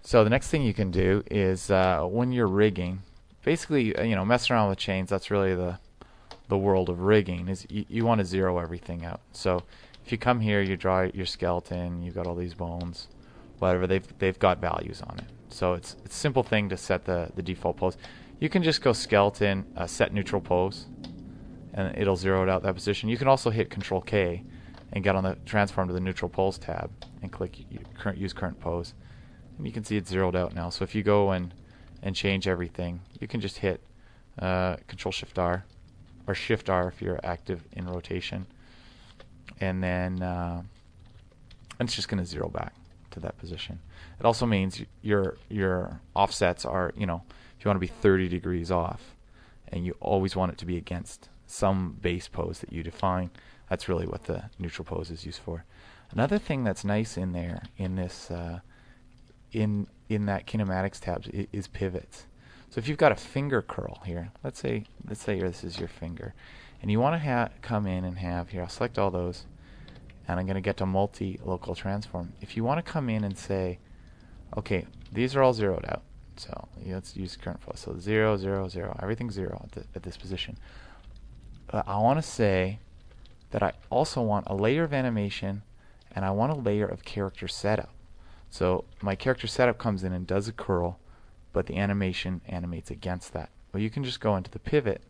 So the next thing you can do is when you're rigging, basically, messing around with chains. That's really the world of rigging. Is you want to zero everything out. So if you come here, you draw your skeleton. You've got all these bones, whatever. They've got values on it. So it's a simple thing to set the default pose. You can just go skeleton, set neutral pose, and it'll zero it out that position. You can also hit Control K and get on the transform to the neutral pose tab and click use current pose. And you can see it's zeroed out now. So if you go and change everything, you can just hit Control Shift R or Shift R if you're active in rotation, and then it's just going to zero back to that position. It also means your offsets are, if you want to be 30 degrees off, and you always want it to be against some base pose that you define. That's really what the neutral pose is used for. Another thing that's nice in there in this in that kinematics tab is pivots. So if you've got a finger curl here, let's say this is your finger, and you want to come in and have here. I'll select all those, and I'm going to get to multi-local transform. If you want to come in and say, okay, these are all zeroed out. So let's use current flow. So 0, 0, 0. Everything's 0 at this position. I want to say that I also want a layer of animation, and I want a layer of character setup. So my character setup comes in and does a curl, but the animation animates against that. Well, you can just go into the pivot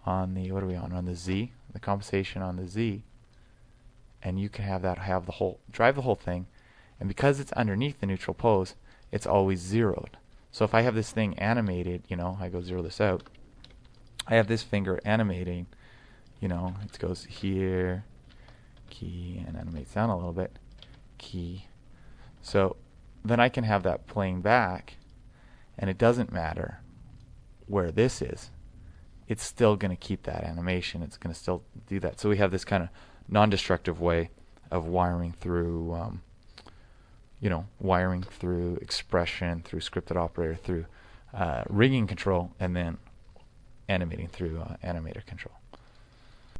on the, what are we on the Z, the compensation on the Z, and you can have that drive the whole thing, and because it's underneath the neutral pose, it's always zeroed. So if I have this thing animated, I go zero this out, I have this finger animating, it goes here, key, and animates down a little bit, key. So then I can have that playing back, and it doesn't matter where this is. It's still going to keep that animation. It's going to still do that. So we have this kind of non-destructive way of wiring through, wiring through expression, through scripted operator, through rigging control, and then animating through animator control.